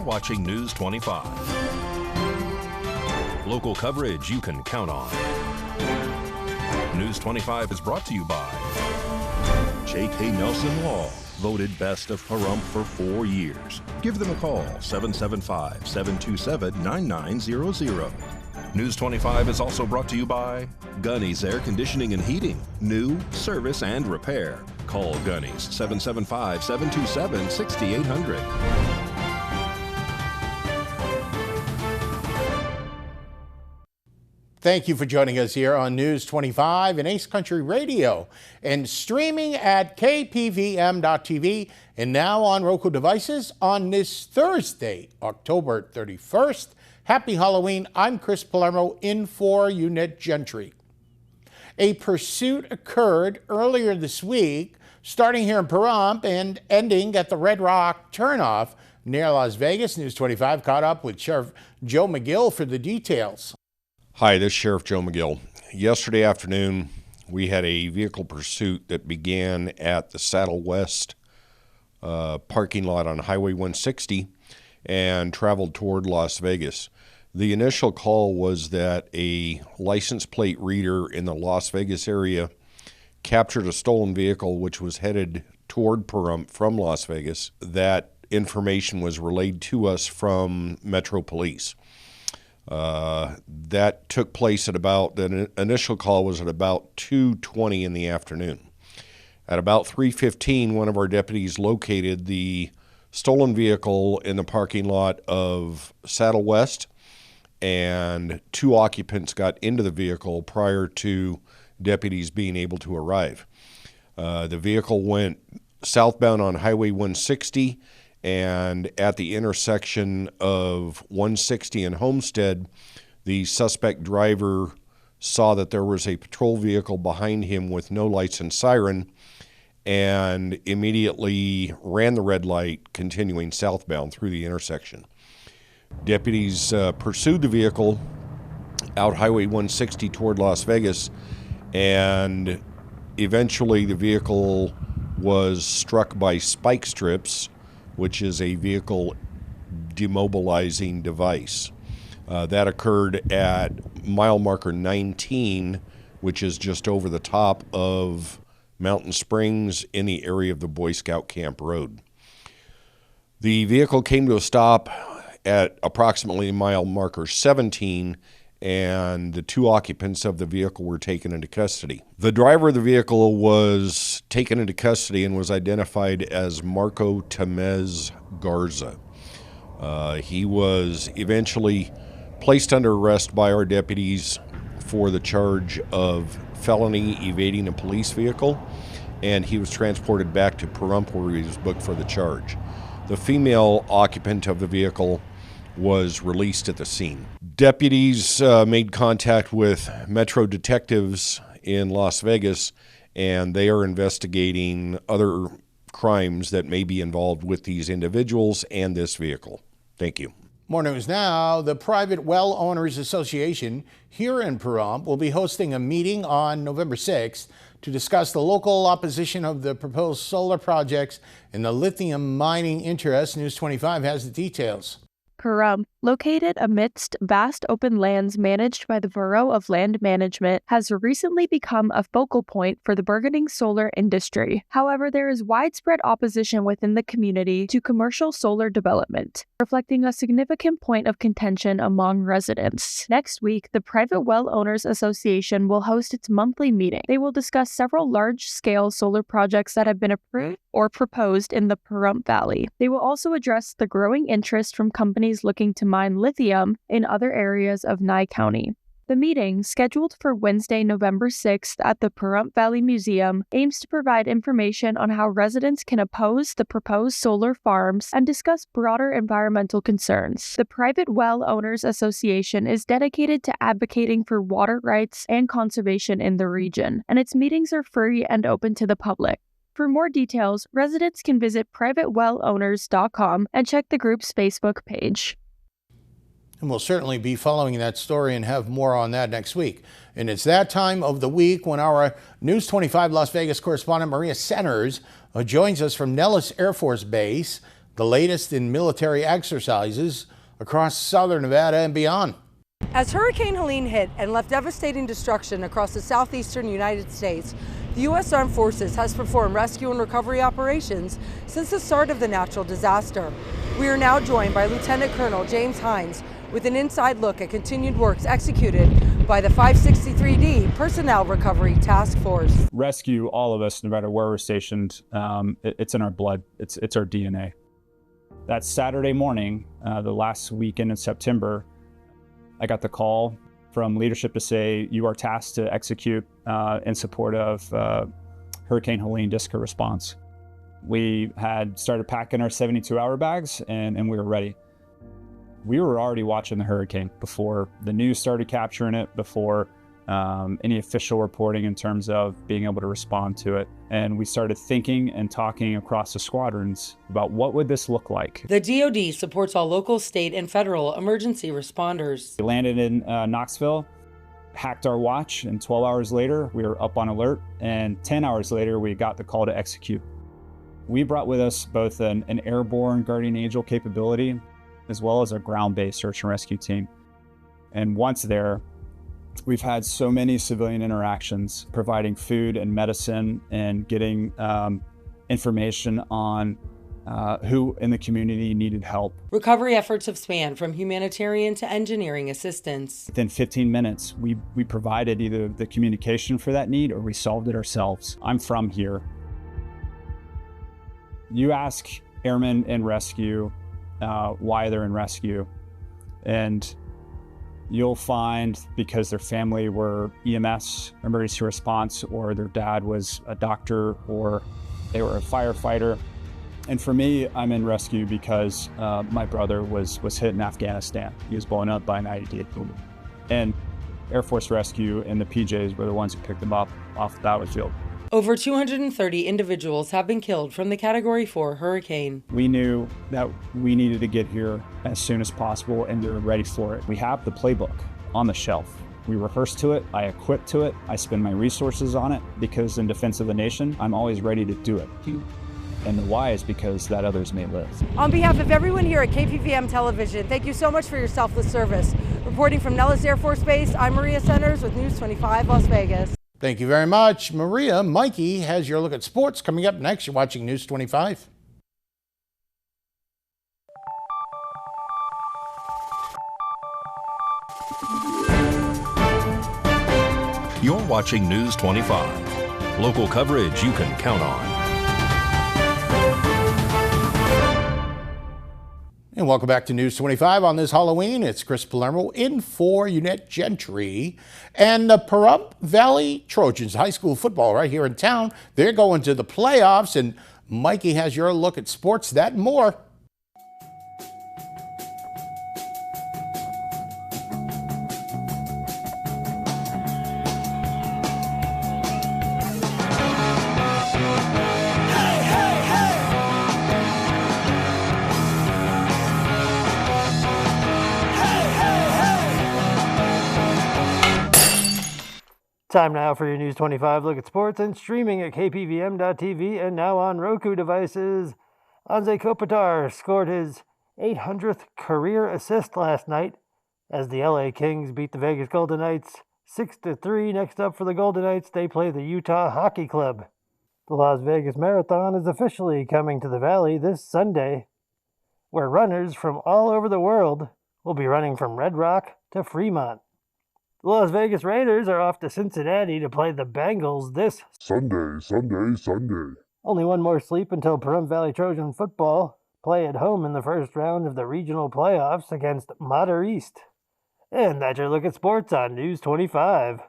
watching News 25. Local coverage you can count on. News 25 is brought to you by J.K. Nelson Law, voted best of Pahrump for 4 years. Give them a call, 775-727-9900. News 25 is also brought to you by Gunny's Air Conditioning and Heating. New, service, and repair. Call Gunny's, 775-727-6800. Thank you for joining us here on News 25 and Ace Country Radio and streaming at KPVM.TV and now on Roku devices on this Thursday, October 31st. Happy Halloween. I'm Chris Palermo in for Unit Gentry. A pursuit occurred earlier this week, starting here in Pahrump and ending at the Red Rock turnoff near Las Vegas. News 25 caught up with Sheriff Joe McGill for the details. Hi, this is Sheriff Joe McGill. Yesterday afternoon, we had a vehicle pursuit that began at the Saddle West parking lot on Highway 160 and traveled toward Las Vegas. The initial call was that a license plate reader in the Las Vegas area captured a stolen vehicle which was headed toward Pahrump from Las Vegas. That information was relayed to us from Metro Police. That took place at the initial call was at about 2:20 in the afternoon. At about 3:15, one of our deputies located the stolen vehicle in the parking lot of Saddle West, and 2 occupants got into the vehicle prior to deputies being able to arrive. The vehicle went southbound on Highway 160, and at the intersection of 160 and Homestead, the suspect driver saw that there was a patrol vehicle behind him with no lights and siren and immediately ran the red light, continuing southbound through the intersection. Deputies pursued the vehicle out Highway 160 toward Las Vegas, and eventually the vehicle was struck by spike strips, which is a vehicle demobilizing device. That occurred at mile marker 19, which is just over the top of Mountain Springs in the area of the Boy Scout Camp Road. The vehicle came to a stop at approximately mile marker 17, and the 2 occupants of the vehicle were taken into custody. The driver of the vehicle was taken into custody and was identified as Marco Temez Garza. He was eventually placed under arrest by our deputies for the charge of felony evading a police vehicle, and he was transported back to Pahrump where he was booked for the charge. The female occupant of the vehicle was released at the scene. Deputies made contact with Metro detectives in Las Vegas, and they are investigating other crimes that may be involved with these individuals and this vehicle. Thank you. More news now. The Private Well Owners Association here in Pahrump will be hosting a meeting on November 6th to discuss the local opposition of the proposed solar projects and the lithium mining interests. News 25 has the details. Pahrump, located amidst vast open lands managed by the Bureau of Land Management, has recently become a focal point for the burgeoning solar industry. However, there is widespread opposition within the community to commercial solar development, reflecting a significant point of contention among residents. Next week, the Private Well Owners Association will host its monthly meeting. They will discuss several large-scale solar projects that have been approved or proposed in the Pahrump Valley. They will also address the growing interest from companies looking to mine lithium in other areas of Nye County. The meeting, scheduled for Wednesday, November 6th at the Pahrump Valley Museum, aims to provide information on how residents can oppose the proposed solar farms and discuss broader environmental concerns. The Private Well Owners Association is dedicated to advocating for water rights and conservation in the region, and its meetings are free and open to the public. For more details, residents can visit privatewellowners.com and check the group's Facebook page. And we'll certainly be following that story and have more on that next week. And it's that time of the week when our News 25 Las Vegas correspondent Maria Centers joins us from Nellis Air Force Base. the latest in military exercises across southern Nevada and beyond. As Hurricane Helene hit and left devastating destruction across the southeastern United States, the U.S. Armed Forces has performed rescue and recovery operations since the start of the natural disaster. We are now joined by Lieutenant Colonel James Hines with an inside look at continued works executed by the 563D Personnel Recovery Task Force. Rescue all of us, no matter where we're stationed. It's in our blood. It's our DNA. That Saturday morning, the last weekend in September, I got the call from leadership to say, you are tasked to execute in support of Hurricane Helene DSCA response. We had started packing our 72-hour bags and we were ready. We were already watching the hurricane before the news started capturing it, before any official reporting in terms of being able to respond to it. And we started thinking and talking across the squadrons about what would this look like. The DoD supports all local, state, and federal emergency responders. We landed in Knoxville, hacked our watch, and 12 hours later, we were up on alert, and 10 hours later, we got the call to execute. We brought with us both an airborne Guardian Angel capability, as well as a ground-based search and rescue team. And once there, we've had so many civilian interactions, providing food and medicine and getting information on who in the community needed help. Recovery efforts have spanned from humanitarian to engineering assistance. Within 15 minutes, we provided either the communication for that need or we solved it ourselves. I'm from here. You ask airmen in rescue why they're in rescue, and you'll find because their family were EMS, emergency response, or their dad was a doctor, or they were a firefighter. And for me, I'm in rescue because my brother was hit in Afghanistan. He was blown up by an IED. And Air Force Rescue and the PJs were the ones who picked them up off the battlefield. Over 230 individuals have been killed from the Category 4 hurricane. We knew that we needed to get here as soon as possible, and we were ready for it. We have the playbook on the shelf. We rehearsed to it, I equipped to it, I spend my resources on it, because in defense of the nation, I'm always ready to do it. And the why is because that others may live. On behalf of everyone here at KPVM Television, thank you so much for your selfless service. Reporting from Nellis Air Force Base, I'm Maria Centers with News 25 Las Vegas. Thank you very much, Maria. Mikey has your look at sports coming up next. You're watching News 25. You're watching News 25. Local coverage you can count on. And welcome back to News 25 on this Halloween. It's Chris Palermo in for Unette Gentry. And the Pahrump Valley Trojans high school football right here in town. They're going to the playoffs, and Mikey has your look at sports, that and more. Time now for your News 25 look at sports and streaming at KPVM.TV and now on Roku devices. Anze Kopitar scored his 800th career assist last night as the LA Kings beat the Vegas Golden Knights 6-3. Next up for the Golden Knights, they play the Utah Hockey Club. The Las Vegas Marathon is officially coming to the Valley this Sunday, where runners from all over the world will be running from Red Rock to Fremont. The Las Vegas Raiders are off to Cincinnati to play the Bengals this Sunday. Only one more sleep until Pahrump Valley Trojan football play at home in the first round of the regional playoffs against Mater East. And that's your look at sports on News 25.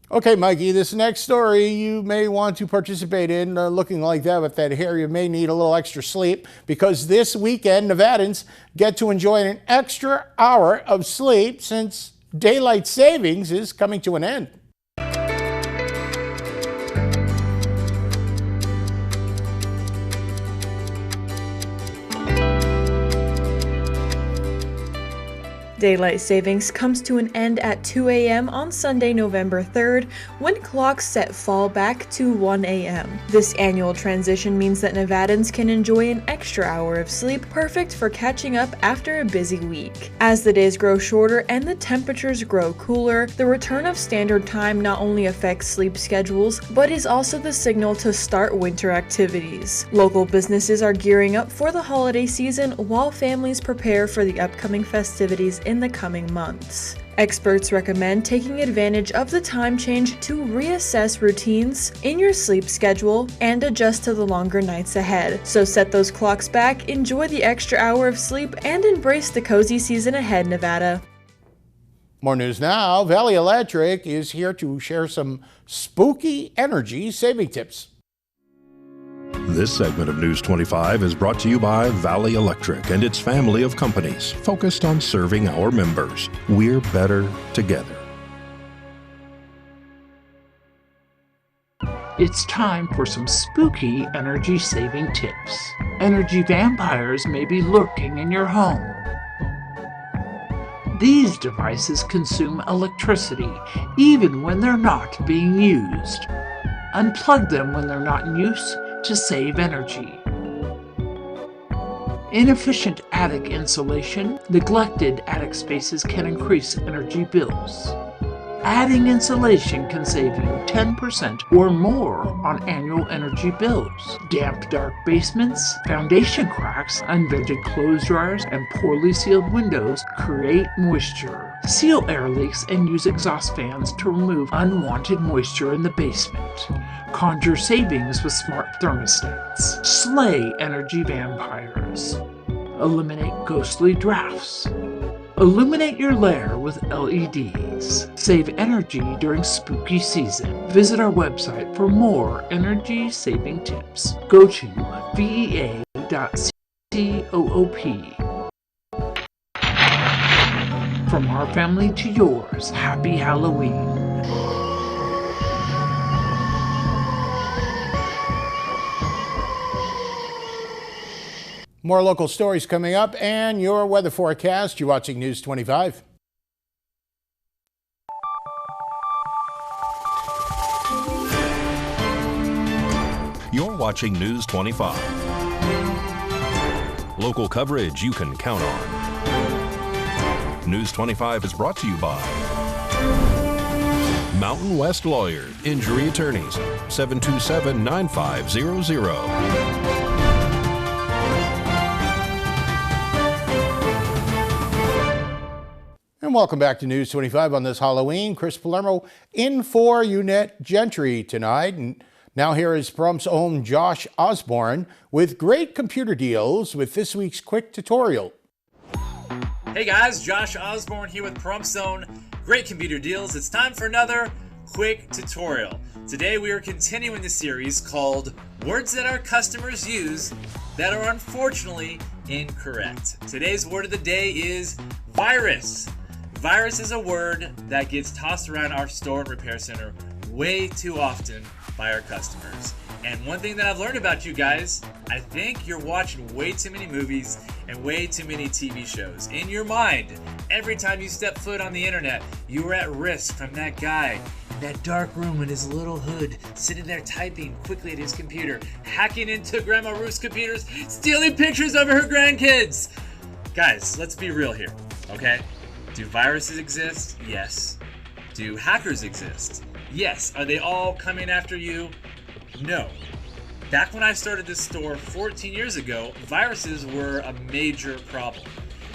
Okay, Mikey, this next story you may want to participate in. Looking like that with that hair, you may need a little extra sleep, because this weekend, Nevadans get to enjoy an extra hour of sleep since daylight savings is coming to an end. Daylight savings comes to an end at 2 a.m. on Sunday, November 3rd, when clocks set fall back to 1 a.m. This annual transition means that Nevadans can enjoy an extra hour of sleep, perfect for catching up after a busy week. As the days grow shorter and the temperatures grow cooler, the return of standard time not only affects sleep schedules, but is also the signal to start winter activities. Local businesses are gearing up for the holiday season while families prepare for the upcoming festivities in the coming months. Experts recommend taking advantage of the time change to reassess routines in your sleep schedule and adjust to the longer nights ahead. So set those clocks back, enjoy the extra hour of sleep, and embrace the cozy season ahead, Nevada. More news now. Valley Electric is here to share some spooky energy saving tips. This segment of News 25 is brought to you by Valley Electric and its family of companies focused on serving our members. We're better together. It's time for some spooky energy-saving tips. Energy vampires may be lurking in your home. These devices consume electricity even when they're not being used. Unplug them when they're not in use to save energy. Inefficient attic insulation, neglected attic spaces can increase energy bills. Adding insulation can save you 10% or more on annual energy bills. Damp, dark basements, foundation cracks, unvented clothes dryers, and poorly sealed windows create moisture. Seal air leaks and use exhaust fans to remove unwanted moisture in the basement. Conjure savings with smart thermostats. Slay energy vampires. Eliminate ghostly drafts. Illuminate your lair with LEDs. Save energy during spooky season. Visit our website for more energy-saving tips. Go to vea.coop. From our family to yours, happy Halloween. More local stories coming up and your weather forecast. You're watching News 25. You're watching News 25. Local coverage you can count on. News 25 is brought to you by Mountain West Lawyer, Injury Attorneys, 727-9500. And welcome back to News 25 on this Halloween. Chris Palermo in for Unette Gentry tonight. And now here is Pahrump's own Josh Osborne with great computer deals with this week's quick tutorial. Hey guys, Josh Osborne here with Pahrump's own great computer deals. It's time for another quick tutorial. Today we are continuing the series called Words That Our Customers Use That Are Unfortunately Incorrect. Today's word of the day is virus. Virus is a word that gets tossed around our store and repair center way too often by our customers. And one thing that I've learned about you guys, I think you're watching way too many movies and way too many TV shows. In your mind, every time you step foot on the internet, you are at risk from that guy in that dark room in his little hood, sitting there typing quickly at his computer, hacking into Grandma Ruth's computers, stealing pictures of her grandkids. Guys, let's be real here, okay? Do viruses exist? Yes. Do hackers exist? Yes. Are they all coming after you? No. Back when I started this store 14 years ago, viruses were a major problem.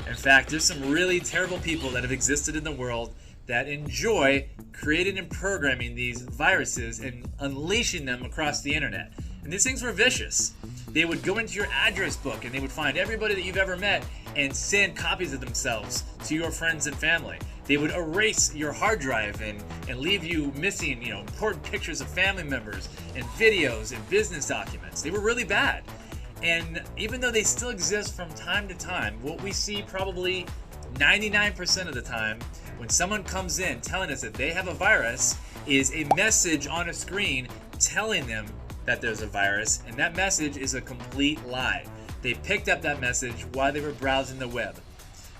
In fact, there's some really terrible people that have existed in the world that enjoy creating and programming these viruses and unleashing them across the internet. And these things were vicious. They would go into your address book and they would find everybody that you've ever met and send copies of themselves to your friends and family. They would erase your hard drive and leave you missing, important pictures of family members and videos and business documents. They were really bad. And even though they still exist from time to time, what we see probably 99% of the time when someone comes in telling us that they have a virus is a message on a screen telling them that there's a virus, and that message is a complete lie. They picked up that message while they were browsing the web.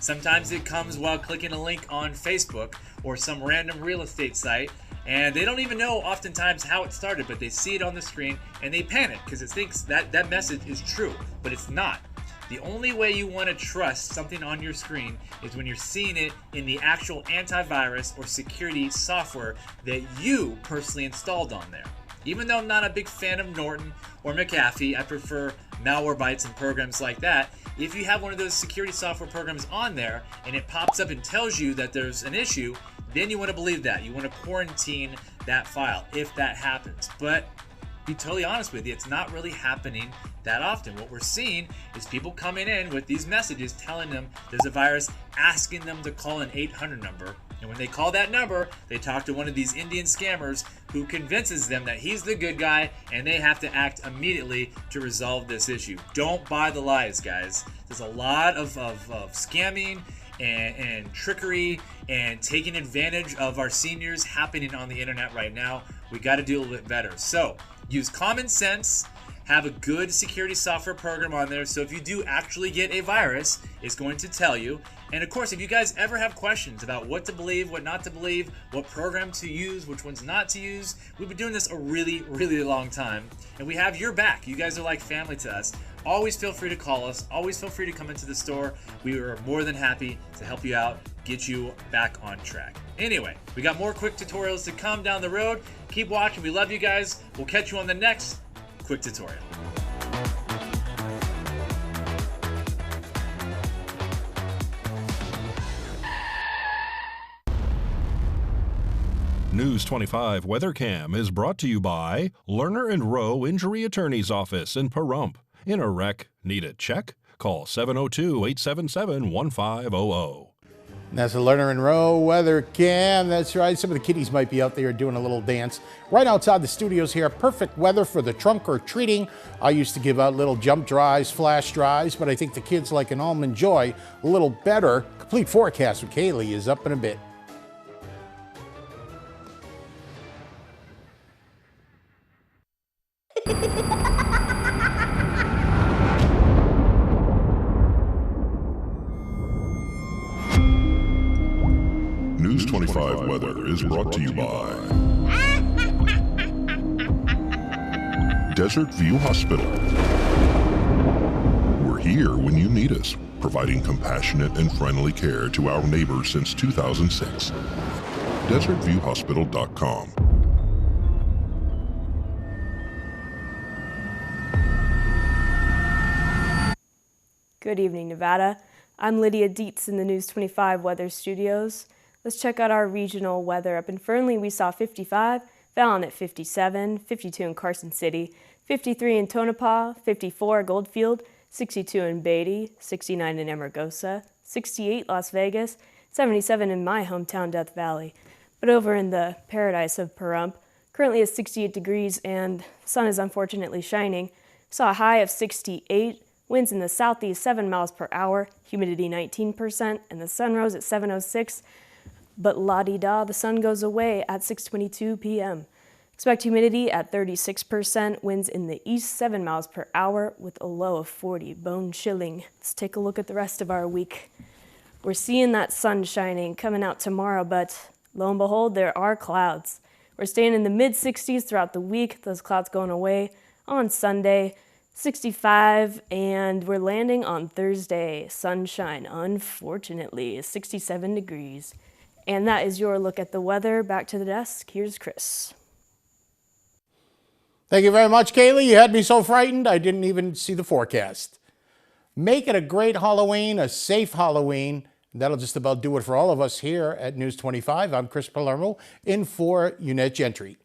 Sometimes it comes while clicking a link on Facebook or some random real estate site, and they don't even know oftentimes how it started, but they see it on the screen and they panic because it thinks that message is true, but it's not. The only way you want to trust something on your screen is when you're seeing it in the actual antivirus or security software that you personally installed on there. Even though I'm not a big fan of Norton or McAfee, I prefer Malwarebytes and programs like that. If you have one of those security software programs on there and it pops up and tells you that there's an issue, then you want to believe that. You want to quarantine that file if that happens. But be totally honest with you, it's not really happening that often. What we're seeing is people coming in with these messages telling them there's a virus, asking them to call an 800 number. And when they call that number, they talk to one of these Indian scammers who convinces them that he's the good guy and they have to act immediately to resolve this issue. Don't buy the lies, guys. There's a lot of scamming and trickery and taking advantage of our seniors happening on the internet right now. We got to do a little bit better. So use common sense. Have a good security software program on there, so if you do actually get a virus, it's going to tell you. And of course, if you guys ever have questions about what to believe, what not to believe, what program to use, which ones not to use, we've been doing this a really, really long time, and we have your back. You guys are like family to us. Always feel free to call us. Always feel free to come into the store. We are more than happy to help you out, get you back on track. Anyway, we got more quick tutorials to come down the road. Keep watching. We love you guys. We'll catch you on the next quick tutorial. News 25 Weather Cam is brought to you by Lerner and Rowe Injury Attorney's Office in Pahrump. In a wreck, need a check? Call 702-877-1500. That's the Lerner and Rowe Weather Cam. That's right. Some of the kiddies might be out there doing a little dance. Right outside the studios here, perfect weather for the trunk or treating. I used to give out little jump drives, flash drives, but I think the kids like an Almond Joy a little better. Complete forecast with Kaylee is up in a bit. News 25 weather is brought to you by Desert View Hospital. We're here when you need us, providing compassionate and friendly care to our neighbors since 2006. DesertViewHospital.com. Good evening, Nevada. I'm Lydia Dietz in the News 25 Weather Studios. Let's check out our regional weather. Up in Fernley, we saw 55, Fallon at 57, 52 in Carson City, 53 in Tonopah, 54 at Goldfield, 62 in Beatty, 69 in Amargosa, 68 Las Vegas, 77 in my hometown, Death Valley. But over in the paradise of Pahrump, currently it's 68 degrees and the sun is unfortunately shining. Saw a high of 68, winds in the southeast 7 miles per hour, humidity 19%, and the sun rose at 7:06. But la-di-da, the sun goes away at 6:22 p.m. Expect humidity at 36%, winds in the east 7 miles per hour with a low of 40, bone chilling. Let's take a look at the rest of our week. We're seeing that sun shining coming out tomorrow, but lo and behold, there are clouds. We're staying in the mid-60s throughout the week, those clouds going away on Sunday, 65, and we're landing on Thursday. Sunshine, unfortunately, is 67 degrees. And that is your look at the weather. Back to the desk. Here's Chris. Thank you very much, Kaylee. You had me so frightened, I didn't even see the forecast. Make it a great Halloween, a safe Halloween. That'll just about do it for all of us here at News 25. I'm Chris Palermo, in for Unette Gentry.